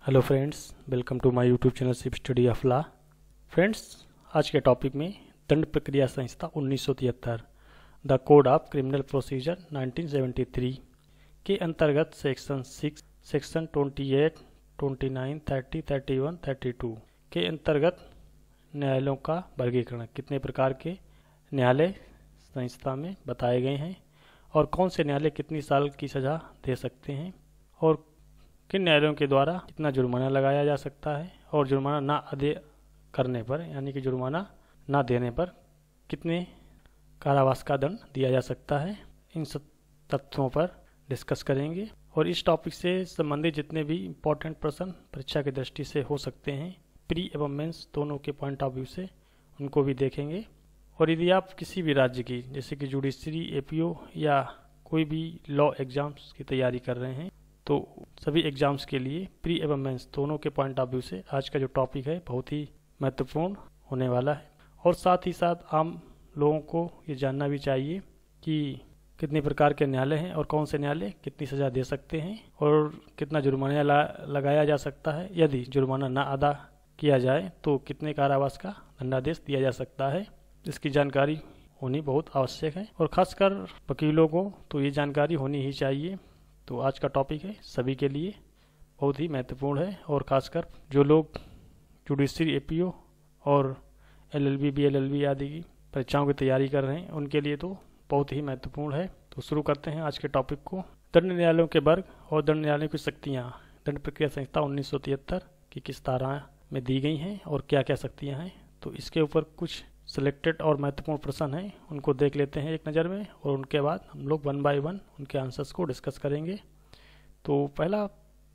Hello friends, welcome to my YouTube channel sip study of law. Friends, आज के topic में दंड प्रक्रिया संहिता 1973 the code of criminal procedure 1973 के अंतर्गत सेक्शन 6, सेक्शन 28, 29, 30, 31, 32 के अंतर्गत न्यायालयों का वर्गीकरण, कितने प्रकार के न्यायालय संहिता में बताए गए हैं और कौन से न्यायालय कितनी साल की सज़ा दे सकते हैं और किन न्यायालयों के द्वारा कितना जुर्माना लगाया जा सकता है और जुर्माना ना अदा करने पर यानी कि जुर्माना ना देने पर कितने कारावास का दंड दिया जा सकता है, इन सब तथ्यों पर डिस्कस करेंगे। और इस टॉपिक से संबंधित जितने भी इम्पोर्टेंट प्रश्न परीक्षा की दृष्टि से हो सकते हैं, प्री एवं मेंस दोनों के पॉइंट ऑफ व्यू से, उनको भी देखेंगे। और यदि आप किसी भी राज्य की जैसे कि जुडिशरी, एपीओ या कोई भी लॉ एग्जाम्स की तैयारी कर रहे हैं तो सभी एग्जाम्स के लिए प्री एवं मेंस दोनों के पॉइंट ऑफ व्यू से आज का जो टॉपिक है बहुत ही महत्वपूर्ण होने वाला है। और साथ ही साथ आम लोगों को ये जानना भी चाहिए कि कितने प्रकार के न्यायालय हैं और कौन से न्यायालय कितनी सज़ा दे सकते हैं और कितना जुर्माना लगाया जा सकता है। यदि जुर्माना ना अदा किया जाए तो कितने कारावास का दंडादेश दिया जा सकता है, इसकी जानकारी होनी बहुत आवश्यक है। और खासकर वकीलों को तो ये जानकारी होनी ही चाहिए। तो आज का टॉपिक है सभी के लिए बहुत ही महत्वपूर्ण है और खासकर जो लोग जुडिशरी, एपीओ और एलएलबी, बीएलएलबी आदि की परीक्षाओं की तैयारी कर रहे हैं उनके लिए तो बहुत ही महत्वपूर्ण है। तो शुरू करते हैं आज के टॉपिक को। दंड न्यायालयों के वर्ग और दंड न्यायालयों की शक्तियाँ दंड प्रक्रिया संहिता 1973 की किस धारा में दी गई हैं और क्या क्या शक्तियाँ हैं, तो इसके ऊपर कुछ सिलेक्टेड और महत्वपूर्ण प्रश्न हैं, उनको देख लेते हैं एक नज़र में और उनके बाद हम लोग 1 बाय 1 उनके आंसर्स को डिस्कस करेंगे। तो पहला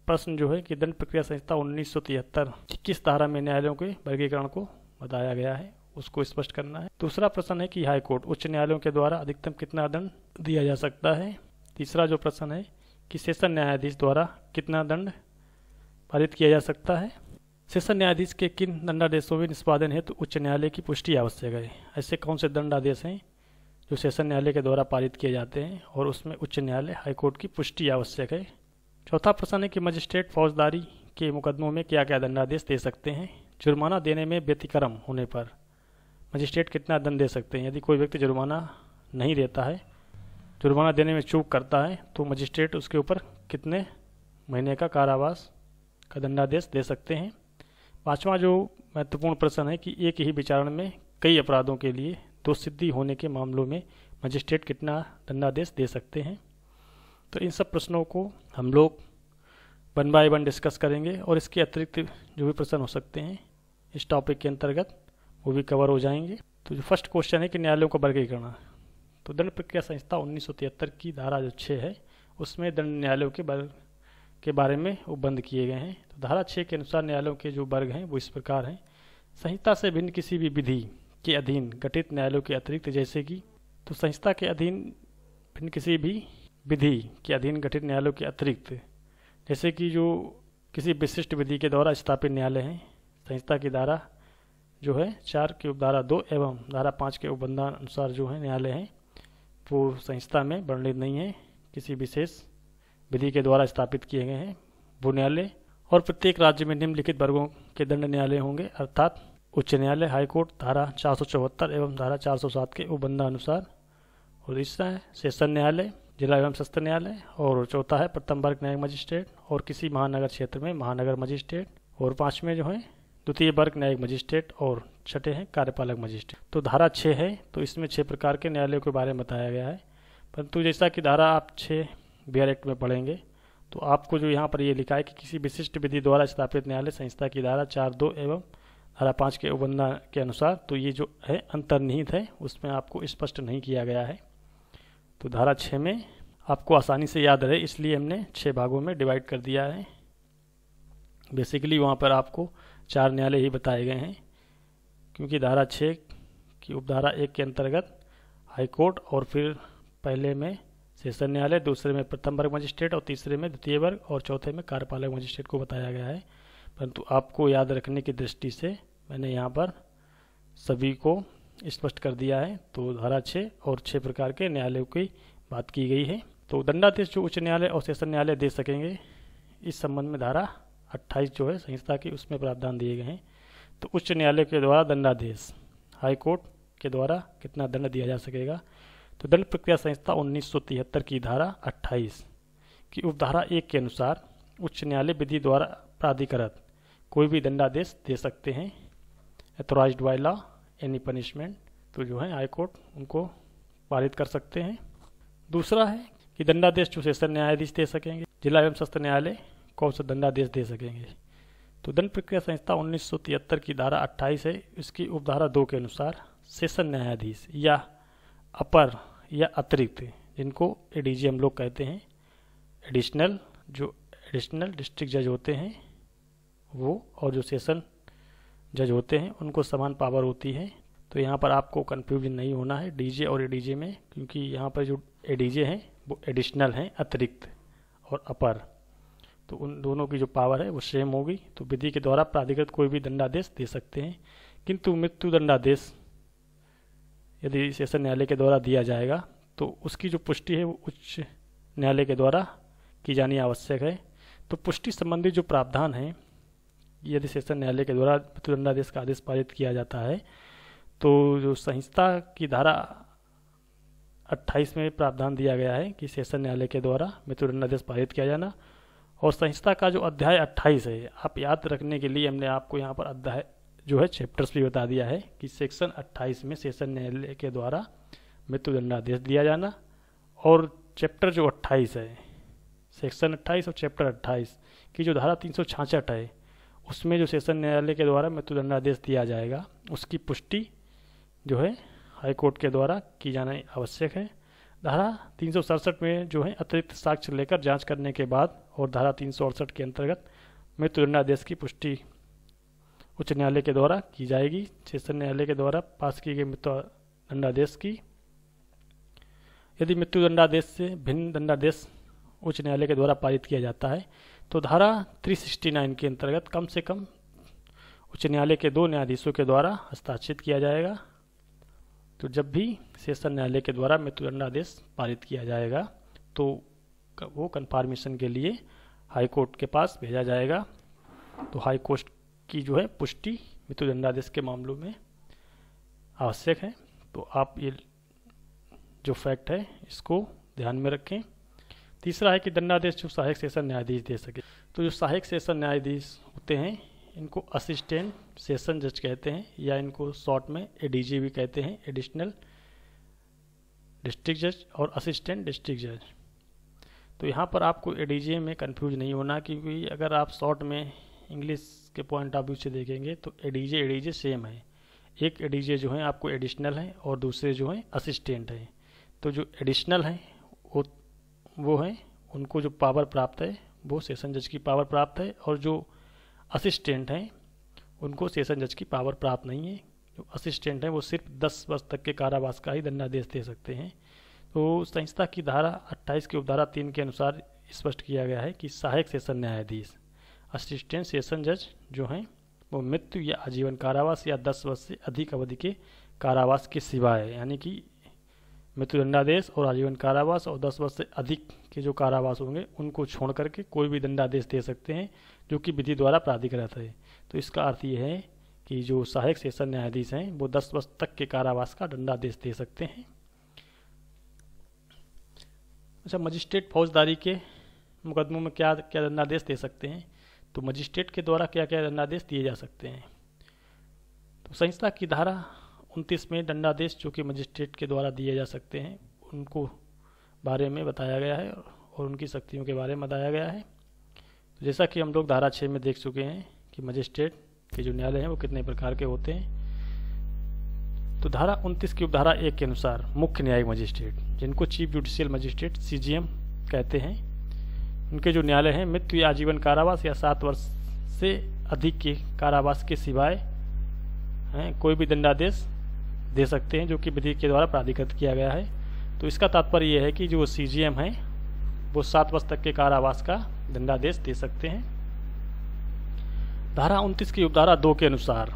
प्रश्न जो है कि दंड प्रक्रिया संहिता 1973 किस धारा में न्यायालयों के वर्गीकरण को बताया गया है, उसको स्पष्ट करना है। दूसरा प्रश्न है कि हाई कोर्ट उच्च न्यायालयों के द्वारा अधिकतम कितना दंड दिया जा सकता है। तीसरा जो प्रश्न है कि सेशन न्यायाधीश द्वारा कितना दंड पारित किया जा सकता है। सेशन न्यायाधीश के किन दंडादेशों में निष्पादन हेतु उच्च न्यायालय की पुष्टि आवश्यक है। ऐसे कौन से दंडादेश हैं जो सेशन न्यायालय के द्वारा पारित किए जाते हैं और उसमें उच्च न्यायालय, हाईकोर्ट की पुष्टि आवश्यक है। चौथा प्रश्न है कि मजिस्ट्रेट फौजदारी के मुकदमों में क्या क्या दंडादेश दे सकते हैं। जुर्माना देने में व्यतिक्रम होने पर मजिस्ट्रेट कितना दंड दे सकते हैं। यदि कोई व्यक्ति जुर्माना नहीं देता है, जुर्माना देने में चूक करता है, तो मजिस्ट्रेट उसके ऊपर कितने महीने का कारावास का दंडादेश दे सकते हैं। पांचवा जो महत्वपूर्ण प्रश्न है कि एक ही विचारण में कई अपराधों के लिए दोषसिद्धि होने के मामलों में मजिस्ट्रेट कितना दंडादेश दे सकते हैं। तो इन सब प्रश्नों को हम लोग 1 बाय 1 डिस्कस करेंगे और इसके अतिरिक्त जो भी प्रश्न हो सकते हैं इस टॉपिक के अंतर्गत वो भी कवर हो जाएंगे। तो जो फर्स्ट क्वेश्चन है कि न्यायालयों का वर्गीकरण, तो दंड प्रक्रिया संहिता 1973 की धारा जो 6 है उसमें दंड न्यायालयों के बारे में वो बंद किए गए हैं। तो धारा 6 के अनुसार न्यायालयों के जो वर्ग हैं वो इस प्रकार हैं। संहिता से भिन्न किसी भी विधि के अधीन गठित न्यायालयों के अतिरिक्त, जैसे कि तो संहिता के अधीन भिन्न किसी भी विधि के अधीन गठित न्यायालयों के अतिरिक्त, जैसे कि जो किसी विशिष्ट विधि के द्वारा स्थापित न्यायालय हैं। संहिता की धारा जो है 4 की उपधारा 2 एवं धारा 5 के उपबंधानुसार जो है न्यायालय हैं वो संहिता में वर्णित नहीं है, किसी विशेष विधि के द्वारा स्थापित किए गए हैं वो न्यायालय। और प्रत्येक राज्य में निम्नलिखित वर्गों के दंड न्यायालय होंगे, अर्थात उच्च न्यायालय, हाईकोर्ट धारा 474 एवं धारा 407 के उपबंधानुसार। और तीसरा है सेशन न्यायालय, जिला एवं सत्र न्यायालय। और चौथा है प्रथम वर्ग न्यायिक मजिस्ट्रेट और किसी महानगर क्षेत्र में महानगर मजिस्ट्रेट। और पांचवें जो है द्वितीय वर्ग न्यायिक मजिस्ट्रेट और छठे हैं कार्यपालक मजिस्ट्रेट। तो धारा 6 है तो इसमें 6 प्रकार के न्यायालयों के बारे में बताया गया है। परंतु जैसा कि धारा आप 6 बिहार एक्ट में पढ़ेंगे तो आपको जो यहाँ पर ये लिखा है कि किसी विशिष्ट विधि द्वारा स्थापित न्यायालय संहिता की धारा 4(2) एवं धारा 5 के उपबंध के अनुसार, तो ये जो है अंतर्निहित है, उसमें आपको स्पष्ट नहीं किया गया है। तो धारा 6 में आपको आसानी से याद रहे इसलिए हमने 6 भागों में डिवाइड कर दिया है। बेसिकली वहाँ पर आपको 4 न्यायालय ही बताए गए हैं, क्योंकि धारा 6 की उपधारा 1 के अंतर्गत हाईकोर्ट और फिर पहले में सेशन न्यायालय, दूसरे में प्रथम वर्ग मजिस्ट्रेट और तीसरे में द्वितीय वर्ग और चौथे में कार्यपालक मजिस्ट्रेट को बताया गया है। परंतु आपको याद रखने की दृष्टि से मैंने यहाँ पर सभी को स्पष्ट कर दिया है। तो धारा 6 और 6 प्रकार के न्यायालयों की बात की गई है। तो दंडादेश जो उच्च न्यायालय और सेशन न्यायालय दे सकेंगे, इस संबंध में धारा 28 जो है संहिता की, उसमें प्रावधान दिए गए हैं। तो उच्च न्यायालय के द्वारा दंडादेश, हाई कोर्ट के द्वारा कितना दंड दिया जा सकेगा। तो दंड प्रक्रिया संहिता 1973 की धारा 28 की उपधारा 1 के अनुसार उच्च न्यायालय विधि द्वारा प्राधिकृत कोई भी दंडादेश दे सकते हैं। Authorised by law any punishment, तो जो है हाई कोर्ट उनको पारित कर सकते हैं। दूसरा है कि दंडादेश जो सेशन न्यायाधीश दे सकेंगे, जिला एवं सत्र न्यायालय कौन सा दंडादेश दे सकेंगे। तो दंड प्रक्रिया संहिता 1973 की धारा 28 है, इसकी उपधारा 2 के अनुसार सेशन न्यायाधीश या अपर या अतिरिक्त, जिनको एडीजी हम लोग कहते हैं, एडिशनल, जो एडिशनल डिस्ट्रिक्ट जज होते हैं वो, और जो सेशन जज होते हैं उनको समान पावर होती है। तो यहाँ पर आपको कन्फ्यूजन नहीं होना है डीजे और एडीजे में, क्योंकि यहाँ पर जो एडीजे हैं वो एडिशनल हैं, अतिरिक्त, और अपर, तो उन दोनों की जो पावर है वो सेम होगी। तो विधि के द्वारा प्राधिकृत कोई भी दंडादेश दे सकते हैं, किंतु मृत्यु दंडादेश यदि सेशन न्यायालय के द्वारा दिया जाएगा तो उसकी जो पुष्टि है वो उच्च न्यायालय के द्वारा की जानी आवश्यक है। तो पुष्टि संबंधी जो प्रावधान है, यदि सेशन न्यायालय के द्वारा मृत्यु दंडादेश का आदेश पारित किया जाता है तो जो संहिता की धारा 28 में प्रावधान दिया गया है कि सेशन न्यायालय के द्वारा मृत्यु दंडादेश पारित किया जाना, और संहिता का जो अध्याय 28 है, आप याद रखने के लिए हमने आपको यहाँ पर अध्याय जो है चैप्टर्स भी बता दिया है कि सेक्शन 28 में सेशन न्यायालय के द्वारा मृत्यु दंडादेश दिया जाना, और चैप्टर जो 28 है, सेक्शन 28 और चैप्टर 28 की जो धारा 366 है, उसमें जो सेशन न्यायालय के द्वारा मृत्यु दंडादेश दिया जाएगा उसकी पुष्टि जो है हाई कोर्ट के द्वारा की जाना आवश्यक है। धारा 367 में जो है अतिरिक्त साक्ष्य लेकर जांच करने के बाद, और धारा 368 के अंतर्गत मृत्यु दंडादेश की पुष्टि उच्च न्यायालय के द्वारा की जाएगी। सेशन न्यायालय के द्वारा पास की गई मृत्यु दंडादेश की, यदि मृत्यु दंडादेश से भिन्न दंडादेश उच्च न्यायालय के द्वारा पारित किया जाता है तो धारा 369 के अंतर्गत कम से कम उच्च न्यायालय के 2 न्यायाधीशों के द्वारा हस्ताक्षरित किया जाएगा। तो जब भी सेशन न्यायालय के द्वारा मृत्यु दंडादेश पारित किया जाएगा तो वो कन्फर्मेशन के लिए हाई कोर्ट के पास भेजा जाएगा। तो हाई कोर्ट की जो है पुष्टि मृत्यु दंडादेश के मामलों में आवश्यक है। तो आप ये जो फैक्ट है इसको ध्यान में रखें। तीसरा है कि दंडादेश जो सहायक सेशन न्यायाधीश दे सके। तो जो सहायक सेशन न्यायाधीश होते हैं इनको असिस्टेंट सेशन जज कहते हैं, या इनको शॉर्ट में एडीजी भी कहते हैं, एडिशनल डिस्ट्रिक्ट जज और असिस्टेंट डिस्ट्रिक्ट जज। तो यहाँ पर आपको एडीजे में कंफ्यूज नहीं होना, क्योंकि अगर आप शॉर्ट में इंग्लिश के पॉइंट ऑफ व्यू से देखेंगे तो एडीजे सेम है। एक एडीजे जो है आपको एडिशनल है और दूसरे जो है असिस्टेंट है। तो जो एडिशनल है वो है उनको जो पावर प्राप्त है वो सेशन जज की पावर प्राप्त है, और जो असिस्टेंट हैं उनको सेशन जज की पावर प्राप्त नहीं है। जो असिस्टेंट हैं वो सिर्फ 10 वर्ष तक के कारावास का ही दंडादेश दे सकते हैं। तो संहिता की धारा 28 की उपधारा 3 के अनुसार स्पष्ट किया गया है कि सहायक सेशन न्यायाधीश असिस्टेंट सेशन जज जो हैं वो मृत्यु या आजीवन कारावास या 10 वर्ष से अधिक अवधि के कारावास के सिवाय, यानी कि मृत्यु दंडादेश और आजीवन कारावास और 10 वर्ष से अधिक के जो कारावास होंगे उनको छोड़ करके कोई भी दंडादेश दे सकते हैं जो कि विधि द्वारा प्राधिकृत है। तो इसका अर्थ ये है कि जो सहायक सेशन न्यायाधीश हैं वो 10 वर्ष तक के कारावास का दंडादेश दे सकते हैं। अच्छा, मजिस्ट्रेट फौजदारी के मुकदमों में क्या क्या दंडादेश दे सकते हैं। तो मजिस्ट्रेट के द्वारा क्या क्या दंडादेश दिए जा सकते हैं। तो संहिता की धारा 29 में दंडादेश जो कि मजिस्ट्रेट के द्वारा दिए जा सकते हैं उनको बारे में बताया गया है और उनकी शक्तियों के बारे में बताया गया है। तो जैसा कि हम लोग धारा 6 में देख चुके हैं कि मजिस्ट्रेट के जो न्यायालय हैं वो कितने प्रकार के होते हैं। तो धारा 29 की उपधारा 1 के अनुसार मुख्य न्यायिक मजिस्ट्रेट, जिनको चीफ जुडिशियल मजिस्ट्रेट CJM कहते हैं, उनके जो न्यायालय हैं मृत्यु या आजीवन कारावास या 7 वर्ष से अधिक के कारावास के सिवाय कोई भी दंडादेश दे सकते हैं जो कि विधि के द्वारा प्राधिकृत किया गया है। तो इसका तात्पर्य यह है कि जो CJM है वो 7 वर्ष तक के कारावास का दंडादेश दे सकते हैं। धारा 29 की उपधारा 2 के अनुसार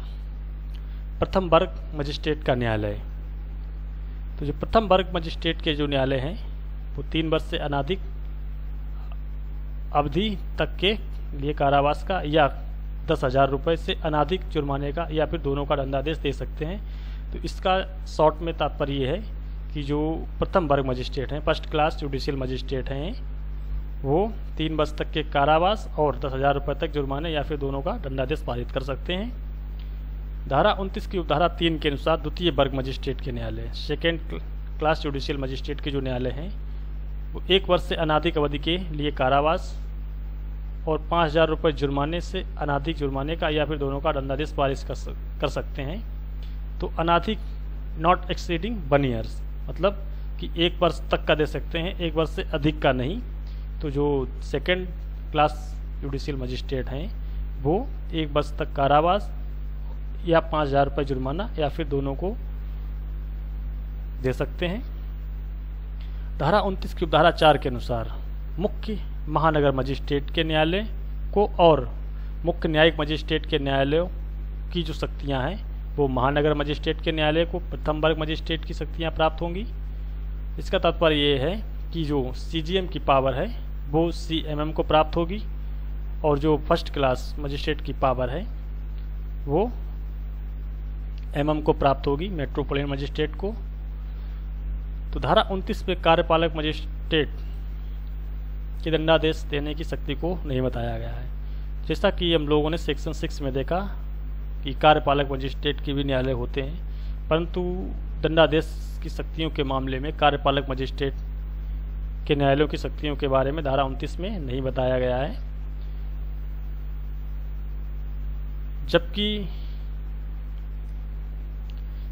प्रथम वर्ग मजिस्ट्रेट का न्यायालय, तो जो प्रथम वर्ग मजिस्ट्रेट के जो न्यायालय हैं वो 3 वर्ष से अनाधिक अवधि तक के लिए कारावास का या 10,000 रुपये से अनाधिक जुर्माने का या फिर दोनों का दंडादेश दे सकते हैं। तो इसका शॉर्ट में तात्पर्य ये है कि जो प्रथम वर्ग मजिस्ट्रेट हैं, फर्स्ट क्लास जुडिशियल मजिस्ट्रेट हैं, वो 3 वर्ष तक के कारावास और 10,000 रुपये तक जुर्माने या फिर दोनों का दंडादेश पारित कर सकते हैं। धारा 29 की उपधारा 3 के अनुसार द्वितीय वर्ग मजिस्ट्रेट के न्यायालय, सेकेंड क्लास जुडिशियल मजिस्ट्रेट के जो न्यायालय हैं, वो 1 वर्ष से अनाधिक अवधि के लिए कारावास और 5,000 रुपये जुर्माने से अनाधिक जुर्माने का या फिर दोनों का दंडादेश पारित कर सकते हैं। तो अनाधिक नॉट एक्सीडिंग 1 ईयर्स, मतलब कि 1 वर्ष तक का दे सकते हैं, 1 वर्ष से अधिक का नहीं। तो जो सेकेंड क्लास जुडिशियल मजिस्ट्रेट हैं वो 1 वर्ष तक कारावास या 5,000 रुपये जुर्माना या फिर दोनों को दे सकते हैं। धारा 29 की उपधारा 4 के अनुसार मुख्य महानगर मजिस्ट्रेट के न्यायालय को और मुख्य न्यायिक मजिस्ट्रेट के न्यायालयों की जो शक्तियां हैं वो महानगर मजिस्ट्रेट के न्यायालय को प्रथम वर्ग मजिस्ट्रेट की शक्तियां प्राप्त होंगी। इसका तात्पर्य ये है कि जो CGM की पावर है वो CMM को प्राप्त होगी और जो फर्स्ट क्लास मजिस्ट्रेट की पावर है वो MM को प्राप्त होगी, मेट्रोपोलिटन मजिस्ट्रेट को। तो धारा 29 में कार्यपालक मजिस्ट्रेट के दंडादेश देने की शक्ति को नहीं बताया गया है। जैसा कि हम लोगों ने सेक्शन 6 में देखा कि कार्यपालक मजिस्ट्रेट के भी न्यायालय होते हैं, परंतु दंडादेश की शक्तियों के मामले में कार्यपालक मजिस्ट्रेट के न्यायालयों की शक्तियों के बारे में धारा 29 में नहीं बताया गया है। जबकि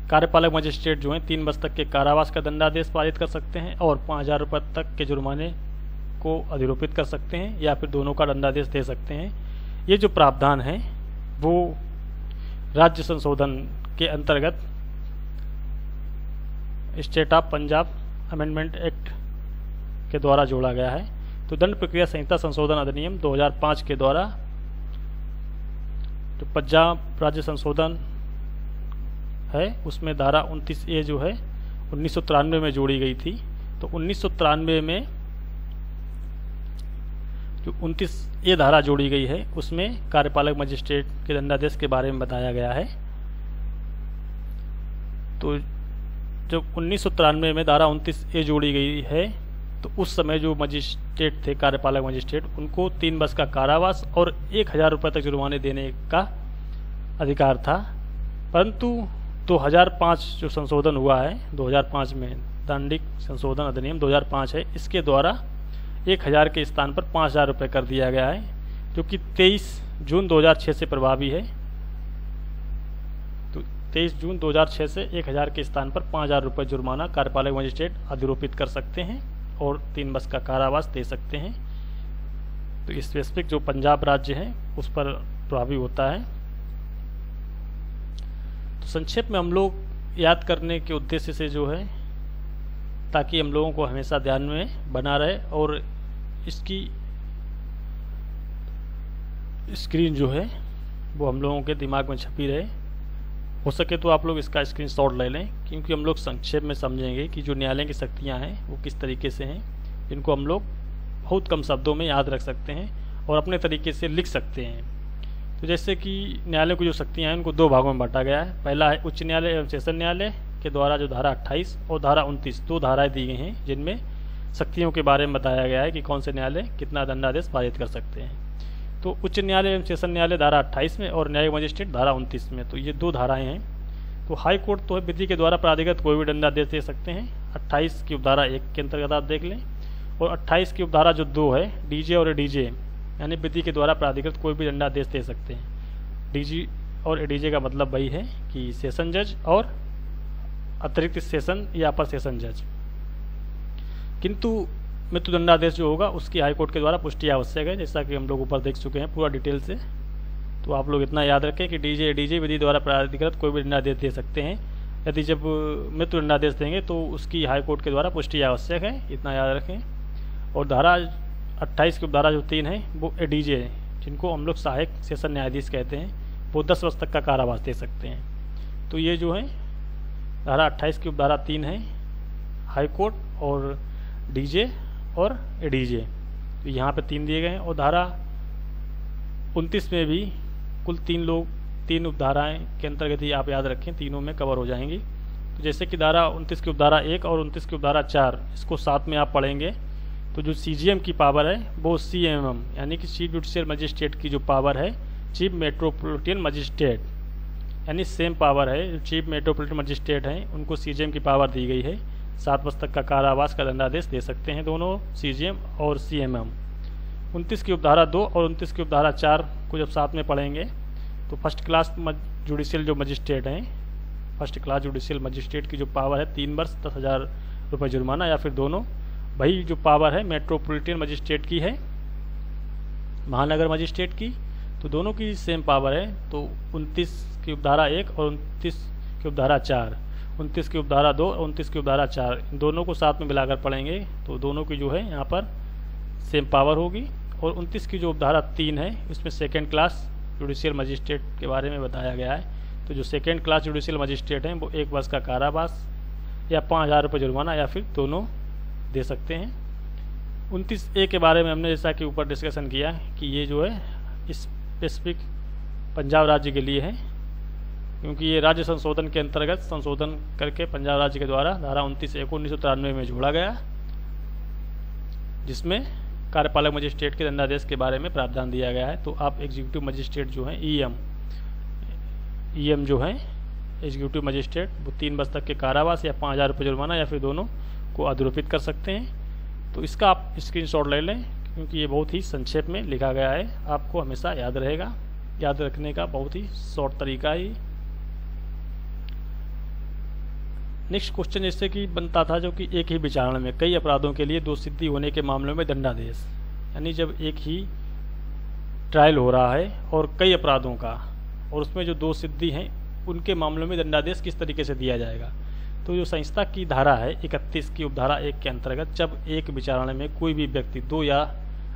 कार्यपालक मजिस्ट्रेट जो हैं 3 वर्ष तक के कारावास का दंडादेश पारित कर सकते हैं और 5,000 रुपये तक के जुर्माने को अधिरोपित कर सकते हैं या फिर दोनों का दंडादेश दे सकते हैं। ये जो प्रावधान है वो राज्य संशोधन के अंतर्गत state of Punjab amendment act के द्वारा जोड़ा गया है। तो दंड प्रक्रिया संहिता संशोधन अधिनियम 2005 के द्वारा जो पंजाब राज्य संशोधन है उसमें धारा 29A जो है 1993 में जोड़ी गई थी। तो 1993 में जो 29A धारा जोड़ी गई है उसमें कार्यपालक मजिस्ट्रेट के दंडादेश के बारे में बताया गया है। तो जब 1993 में धारा 29A जोड़ी गई है तो उस समय जो मजिस्ट्रेट थे, कार्यपालक मजिस्ट्रेट, उनको 3 वर्ष का कारावास और 1,000 रुपये तक जुर्माने देने का अधिकार था। परंतु 2005 जो संशोधन हुआ है, 2005 में दंडिक संशोधन अधिनियम 2005 है, इसके द्वारा 1,000 के स्थान पर 5,000 रुपये कर दिया गया है, जो कि 23 जून 2006 से प्रभावी है। तो 23 जून 2006 से 1,000 के स्थान पर 5,000 रुपये जुर्माना कार्यपालक मजिस्ट्रेट अधिरोपित कर सकते हैं और 3 वर्ष का कारावास दे सकते हैं। तो इस स्पेसिफिक जो पंजाब राज्य है उस पर प्रभावी होता है। तो संक्षेप में हम लोग याद करने के उद्देश्य से जो है, ताकि हम लोगों को हमेशा ध्यान में बना रहे और इसकी स्क्रीन जो है वो हम लोगों के दिमाग में छपी रहे। हो सके तो आप लोग इसका स्क्रीनशॉट ले लें, क्योंकि हम लोग संक्षेप में समझेंगे कि जो न्यायालय की शक्तियाँ हैं वो किस तरीके से हैं, जिनको हम लोग बहुत कम शब्दों में याद रख सकते हैं और अपने तरीके से लिख सकते हैं। तो जैसे कि न्यायालय की जो शक्तियाँ हैं उनको 2 भागों में बांटा गया है। पहला है उच्च न्यायालय एवं सेशन न्यायालय के द्वारा जो धारा 28 और धारा 29 2 धाराएँ दी गई हैं, जिनमें शक्तियों के बारे में बताया गया है कि कौन से न्यायालय कितना दंडादेश पारित कर सकते हैं। तो उच्च न्यायालय एवं सेशन न्यायालय धारा 28 में और न्यायिक मजिस्ट्रेट धारा 29 में। तो ये 2 धाराएं हैं। तो हाई कोर्ट तो है विधि के द्वारा प्राधिकृत कोई भी दंडादेश दे सकते हैं। 28 की उपधारा 1 के अंतर्गत आप देख लें, और 28 की उपधारा जो 2 है, डीजे और एडीजे, यानी विधि के द्वारा प्राधिकृत कोई भी दंडादेश दे सकते हैं। डीजी और एडीजे का मतलब वही है कि सेशन जज और अतिरिक्त सेशन या अपर सेशन जज। किंतु मृत्युदंडादेश जो होगा उसकी हाईकोर्ट के द्वारा पुष्टि आवश्यक है, जैसा कि हम लोग ऊपर देख चुके हैं पूरा डिटेल से। तो आप लोग इतना याद रखें कि डीजे एडीजे विधि द्वारा प्राधिकृत कोई भी दंडादेश दे सकते हैं। यदि जब मृत्युदंडादेश देंगे तो उसकी हाईकोर्ट के द्वारा पुष्टि आवश्यक है, इतना याद रखें। और धारा 28 की उपधारा जो 3 है वो एडीजे है, जिनको हम लोग सहायक सेशन न्यायाधीश कहते हैं, वो 10 वर्ष तक का कारावास दे सकते हैं। तो ये जो है धारा 28 की उपधारा 3 है, हाईकोर्ट और डीजे और एडीजे, तो यहाँ पे 3 दिए गए हैं। और धारा 29 में भी कुल 3 उपधाराएं के अंतर्गत ही आप याद रखें, तीनों में कवर हो जाएंगी। तो जैसे कि धारा 29 की उपधारा 1 और 29 की उपधारा 4, इसको साथ में आप पढ़ेंगे तो जो CGM की पावर है वो CMM यानी कि चीफ जुडिशियल मजिस्ट्रेट की जो पावर है, चीफ मेट्रोपॉलिटन मजिस्ट्रेट, यानी सेम पावर है। जो चीफ मेट्रोपॉलिटन मजिस्ट्रेट हैं उनको CGM की पावर दी गई है, 7 वर्ष तक का कारावास का दंडादेश दे सकते हैं दोनों CGM और CMM। 29 की उपधारा 2 और 29 की उपधारा 4 को जब साथ में पढ़ेंगे तो फर्स्ट क्लास जुडिशियल जो मजिस्ट्रेट हैं, फर्स्ट क्लास जुडिशियल मजिस्ट्रेट की जो पावर है 3 वर्ष 10,000 रुपये जुर्माना या फिर दोनों, वही जो पावर है मेट्रोपॉलिटन मजिस्ट्रेट की है, महानगर मजिस्ट्रेट की, तो दोनों की सेम पावर है। तो 29 की उपधारा 1 और 29 की उपधारा 4, 29 की उपधारा 2 और 29 की उपधारा 4, इन दोनों को साथ में मिलाकर पढ़ेंगे तो दोनों की जो है यहाँ पर सेम पावर होगी। और 29 की जो उपधारा 3 है इसमें सेकेंड क्लास जुडिशियल मजिस्ट्रेट के बारे में बताया गया है। तो जो सेकेंड क्लास जुडिशियल मजिस्ट्रेट हैं वो 1 वर्ष का कारावास या 5,000 रुपये जुर्माना या फिर दोनों दे सकते हैं। 29A के बारे में हमने जैसा कि ऊपर डिस्कशन किया कि ये जो है स्पेसिफिक पंजाब राज्य के लिए है, क्योंकि ये राज्य संशोधन के अंतर्गत संशोधन करके पंजाब राज्य के द्वारा धारा 29A को 1993 में जोड़ा गया, जिसमें कार्यपालक मजिस्ट्रेट के दंडादेश के बारे में प्रावधान दिया गया है। तो आप एग्जीक्यूटिव मजिस्ट्रेट जो हैं EM जो हैं एग्जीक्यूटिव मजिस्ट्रेट, वो 3 वर्ष तक के कारावास या 5,000 रुपये जुर्माना या फिर दोनों को अधरोपित कर सकते हैं। तो इसका आप स्क्रीनशॉट ले लें, क्योंकि ये बहुत ही संक्षेप में लिखा गया है, आपको हमेशा याद रहेगा, याद रखने का बहुत ही शॉर्ट तरीका ही। नेक्स्ट क्वेश्चन जैसे कि बनता था, जो कि एक ही विचारणा में कई अपराधों के लिए दोषसिद्धि होने के मामलों में दंडादेश, यानी जब एक ही ट्रायल हो रहा है और कई अपराधों का, और उसमें जो दोषसिद्धि हैं उनके मामलों में दंडादेश किस तरीके से दिया जाएगा। तो जो संहिता की धारा है 31 की उपधारा 1 के अंतर्गत, जब एक विचारणा में कोई भी व्यक्ति 2 या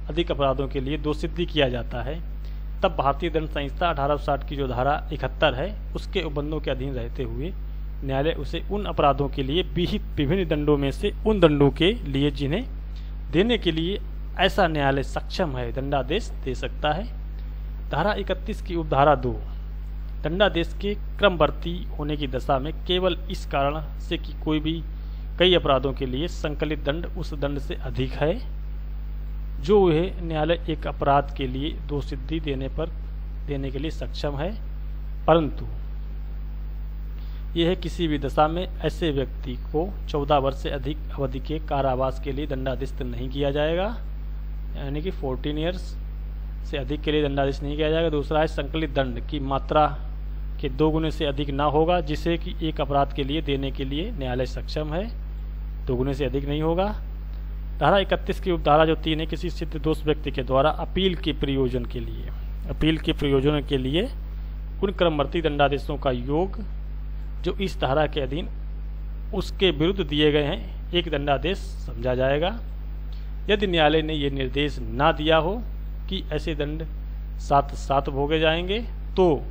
अधिक अपराधों के लिए दोषसिद्धि किया जाता है, तब भारतीय दंड संहिता 1860 की जो धारा 71 है उसके उपबंधों के अधीन रहते हुए न्यायालय उसे उन अपराधों के लिए विहित विभिन्न दंडों में से उन दंडों के लिए जिन्हें देने के लिए ऐसा न्यायालय सक्षम है दंडादेश दे सकता है। धारा 31 की उपधारा 2, दंडादेश के क्रमवर्ती होने की दशा में केवल इस कारण से कि कोई भी कई अपराधों के लिए संकलित दंड उस दंड से अधिक है जो वह न्यायालय एक अपराध के लिए दोषसिद्धि देने के लिए सक्षम है, परंतु यह किसी भी दशा में ऐसे व्यक्ति को 14 वर्ष से अधिक अवधि के कारावास के लिए दंडादेश नहीं किया जाएगा, यानी कि 14 ईयर्स से अधिक के लिए दंडादेश नहीं किया जाएगा। दूसरा है संकलित दंड की मात्रा के 2 गुने से अधिक ना होगा, जिसे कि एक अपराध के लिए देने के लिए न्यायालय सक्षम है, 2 गुने से अधिक नहीं होगा। धारा 31 की उपधारा जो 3 है, किसी सिद्ध दोष व्यक्ति के द्वारा अपील के प्रयोजन के लिए उन क्रमवर्ती दंडादेशों का योग जो इस धारा के अधीन उसके विरुद्ध दिए गए हैं एक दंडादेश समझा जाएगा। यदि न्यायालय ने यह निर्देश ना दिया हो कि ऐसे दंड साथ भोगे जाएंगे, तो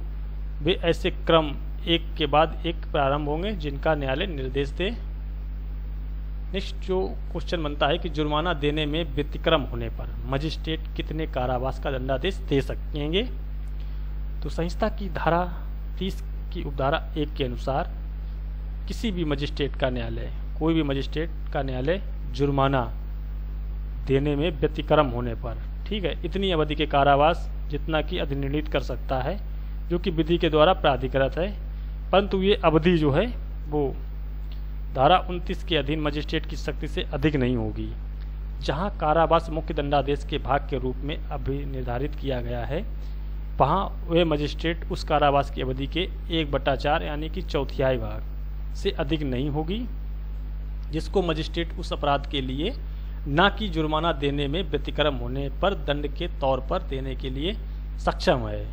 वे ऐसे क्रम एक के बाद एक प्रारंभ होंगे जिनका न्यायालय निर्देश दे। नेक्स्ट जो क्वेश्चन बनता है कि जुर्माना देने में व्यतिक्रम होने पर मजिस्ट्रेट कितने कारावास का दंडादेश दे सकेंगे। तो संहिता की धारा 30 की उपधारा 1 के अनुसार किसी भी मजिस्ट्रेट का न्यायालय, कोई भी मजिस्ट्रेट का न्यायालय जुर्माना देने में व्यतिक्रम होने पर, ठीक है, इतनी अवधि के कारावास जितना कि अधिनिर्णित कर सकता है, जो कि विधि के द्वारा प्राधिकृत है, परंतु ये अवधि जो है वो धारा 29 के अधीन मजिस्ट्रेट की शक्ति से अधिक नहीं होगी। जहां कारावास मुख्य दंडादेश के भाग के रूप में अभी निर्धारित किया गया है, वहां वह मजिस्ट्रेट उस कारावास की अवधि के 1/4 यानी कि चौथाई भाग से अधिक नहीं होगी, जिसको मजिस्ट्रेट उस अपराध के लिए ना कि जुर्माना देने में व्यतिक्रम होने पर दंड के तौर पर देने के लिए सक्षम है।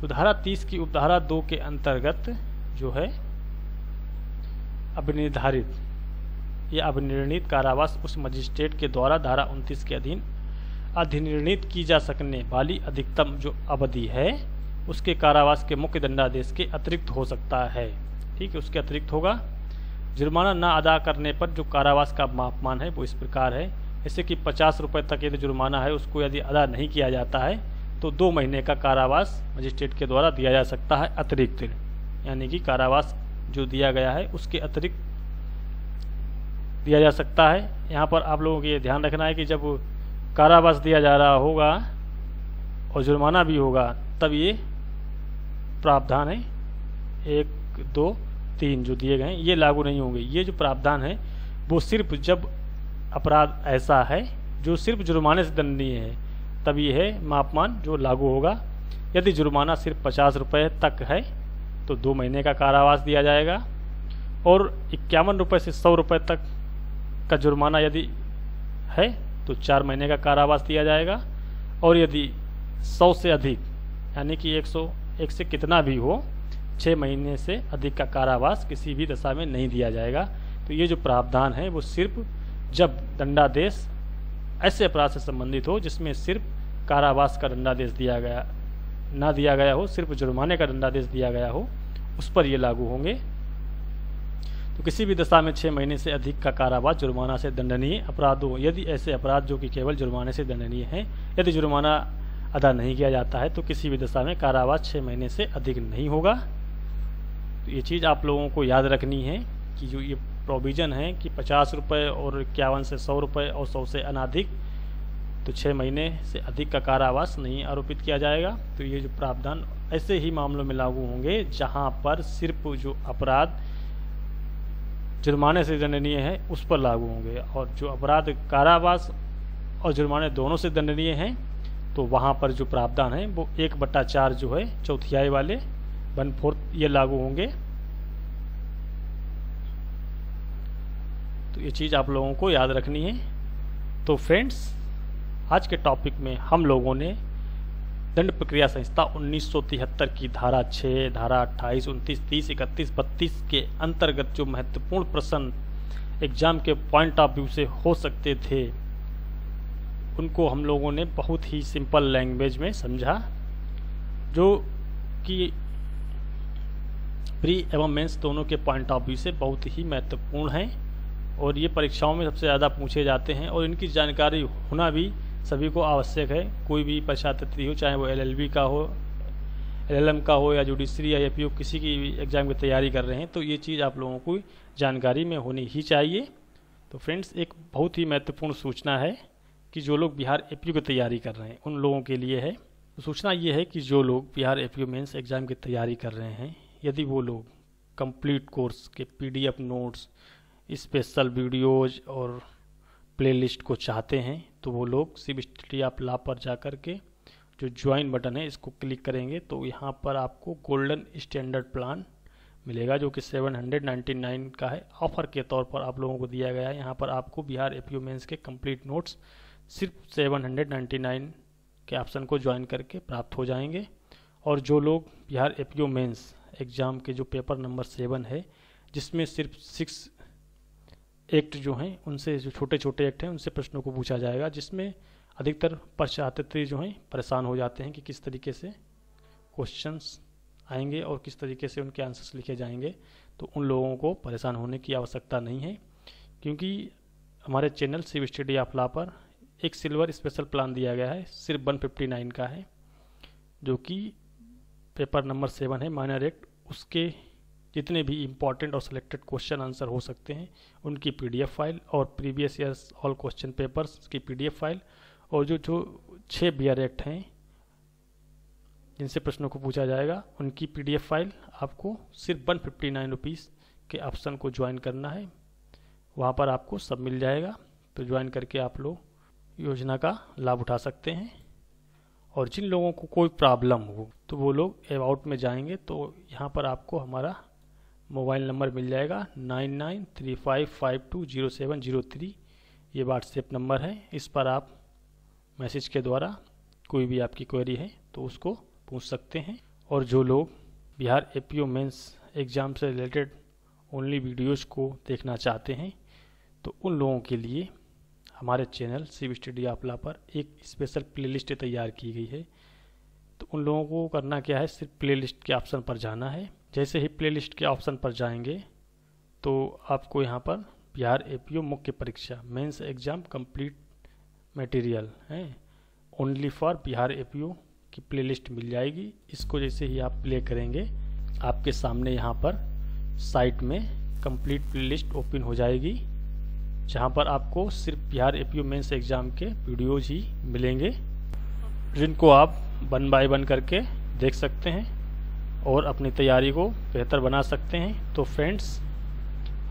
तो धारा 30 की उपधारा 2 के अंतर्गत जो है अभिनिर्णित कारावास उस मजिस्ट्रेट के द्वारा धारा 29 के अधीन अधिनिर्णित की जा सकने वाली अधिकतम जो अवधि है उसके कारावास के मुख्य दंडादेश के अतिरिक्त हो सकता है, ठीक है, उसके अतिरिक्त होगा। जुर्माना ना अदा करने पर जो कारावास का मापमान है वो इस प्रकार है, जैसे कि 50 रुपये तक यदि जुर्माना है उसको यदि अदा नहीं किया जाता है तो 2 महीने का कारावास मजिस्ट्रेट के द्वारा दिया जा सकता है अतिरिक्त, यानी कि कारावास जो दिया गया है उसके अतिरिक्त दिया जा सकता है। यहाँ पर आप लोगों को ये ध्यान रखना है कि जब कारावास दिया जा रहा होगा और जुर्माना भी होगा तब ये प्रावधान है 1, 2, 3 जो दिए गए हैं ये लागू नहीं होंगे। ये जो प्रावधान है वो सिर्फ जब अपराध ऐसा है जो सिर्फ जुर्माने से दंडनीय है तब ये है मापमान जो लागू होगा। यदि जुर्माना सिर्फ 50 रुपये तक है तो 2 महीने का कारावास दिया जाएगा, और 51 रुपये से 100 रुपये तक का जुर्माना यदि है तो 4 महीने का कारावास दिया जाएगा, और यदि 100 से अधिक यानी कि 101 से कितना भी हो 6 महीने से अधिक का कारावास किसी भी दशा में नहीं दिया जाएगा। तो ये जो प्रावधान है वो सिर्फ जब दंडादेश ऐसे अपराध से संबंधित हो जिसमें सिर्फ कारावास का दंडादेश दिया गया हो, सिर्फ जुर्माने का दंडादेश दिया गया हो, उस पर ये लागू होंगे। तो किसी भी दशा में 6 महीने से अधिक का कारावास जुर्माना से दंडनीय अपराध हो। यदि ऐसे अपराध जो कि केवल जुर्माने से दंडनीय हैं, यदि जुर्माना अदा नहीं किया जाता है तो किसी भी दशा में कारावास 6 महीने से अधिक नहीं होगा। तो ये चीज़ आप लोगों को याद रखनी है कि जो ये प्रोविज़न है कि 50 रुपये और 51 से 100 रुपये और 100 से अनाधिक तो 6 महीने से अधिक का कारावास नहीं आरोपित किया जाएगा। तो ये जो प्रावधान ऐसे ही मामलों में लागू होंगे जहां पर सिर्फ जो अपराध जुर्माने से दंडनीय है उस पर लागू होंगे, और जो अपराध कारावास और जुर्माने दोनों से दंडनीय हैं तो वहां पर जो प्रावधान है वो 1/4 जो है चौथाई वाले 1/4 ये लागू होंगे। तो ये चीज़ आप लोगों को याद रखनी है। तो फ्रेंड्स, आज के टॉपिक में हम लोगों ने दंड प्रक्रिया संहिता 1973 की धारा 6, धारा 28, 29, 30, 31, 32 के अंतर्गत जो महत्वपूर्ण प्रश्न एग्जाम के पॉइंट ऑफ व्यू से हो सकते थे उनको हम लोगों ने बहुत ही सिंपल लैंग्वेज में समझा, जो कि प्री एवं मेंस दोनों के पॉइंट ऑफ व्यू से बहुत ही महत्वपूर्ण हैं और ये परीक्षाओं में सबसे ज़्यादा पूछे जाते हैं, और इनकी जानकारी होना भी सभी को आवश्यक है। कोई भी परीक्षार्थी हो, चाहे वो LLB का हो, LLM का हो या जुडिशरी या APO किसी की भी एग्ज़ाम की तैयारी कर रहे हैं, तो ये चीज़ आप लोगों को जानकारी में होनी ही चाहिए। तो फ्रेंड्स, एक बहुत ही महत्वपूर्ण सूचना है कि जो लोग बिहार APO की तैयारी कर रहे हैं उन लोगों के लिए है। तो सूचना ये है कि जो लोग बिहार APO मेंस एग्ज़ाम की तैयारी कर रहे हैं, यदि वो लोग कंप्लीट कोर्स के PDF नोट्स, स्पेशल वीडियोज और प्लेलिस्ट को चाहते हैं तो वो लोग सिर्फ स्टडी ऑफ लॉ पर जा कर के जो ज्वाइन बटन है इसको क्लिक करेंगे तो यहाँ पर आपको गोल्डन स्टैंडर्ड प्लान मिलेगा जो कि 799 का है। ऑफर के तौर पर आप लोगों को दिया गया है। यहाँ पर आपको बिहार APO मेंस के कंप्लीट नोट्स सिर्फ 799 के ऑप्शन को ज्वाइन करके प्राप्त हो जाएंगे। और जो लोग बिहार APO मेंस एग्ज़ाम के जो पेपर नंबर 7 है जिसमें सिर्फ 6 एक्ट जो हैं उनसे, जो छोटे छोटे एक्ट हैं उनसे प्रश्नों को पूछा जाएगा, जिसमें अधिकतर परीक्षार्थी जो हैं परेशान हो जाते हैं कि किस तरीके से क्वेश्चंस आएंगे और किस तरीके से उनके आंसर्स लिखे जाएंगे। तो उन लोगों को परेशान होने की आवश्यकता नहीं है, क्योंकि हमारे चैनल सिर्फ स्टडी ऑफ लॉ पर एक सिल्वर स्पेशल प्लान दिया गया है, सिर्फ 159 का है, जो कि पेपर नंबर 7 है माइनर एक्ट, उसके जितने भी इम्पॉर्टेंट और सिलेक्टेड क्वेश्चन आंसर हो सकते हैं उनकी PDF फाइल और previous years all question papers की PDF फाइल, और जो 6 बियर एक्ट हैं जिनसे प्रश्नों को पूछा जाएगा उनकी PDF फाइल आपको सिर्फ 159 रुपीज़ के ऑप्शन को ज्वाइन करना है, वहाँ पर आपको सब मिल जाएगा। तो ज्वाइन करके आप लोग योजना का लाभ उठा सकते हैं। और जिन लोगों को कोई प्रॉब्लम हो तो वो लोग अबाउट में जाएंगे तो यहाँ पर आपको हमारा मोबाइल नंबर मिल जाएगा 9935520703। ये व्हाट्सएप नंबर है, इस पर आप मैसेज के द्वारा कोई भी आपकी क्वेरी है तो उसको पूछ सकते हैं। और जो लोग बिहार APO मेंस एग्ज़ाम से रिलेटेड ओनली वीडियोज़ को देखना चाहते हैं तो उन लोगों के लिए हमारे चैनल सिर्फ स्टडी ऑफ लॉ पर एक स्पेशल प्लेलिस्ट तैयार की गई है। तो उन लोगों को करना क्या है, सिर्फ प्लेलिस्ट के ऑप्शन पर जाना है। जैसे ही प्लेलिस्ट के ऑप्शन पर जाएंगे तो आपको यहाँ पर बिहार APO मुख्य परीक्षा मेंस एग्ज़ाम कंप्लीट मटेरियल है ओनली फॉर बिहार APO की प्लेलिस्ट मिल जाएगी। इसको जैसे ही आप प्ले करेंगे आपके सामने यहाँ पर साइट में कंप्लीट प्लेलिस्ट ओपन हो जाएगी, जहाँ पर आपको सिर्फ बिहार एपीओ मेंस एग्ज़ाम के वीडियोज़ ही मिलेंगे, जिनको आप 1 बाय 1 करके देख सकते हैं और अपनी तैयारी को बेहतर बना सकते हैं। तो फ्रेंड्स,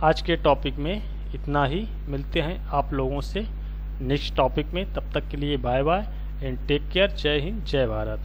आज के टॉपिक में इतना ही। मिलते हैं आप लोगों से नेक्स्ट टॉपिक में। तब तक के लिए bye bye and take care. जय हिंद, जय भारत।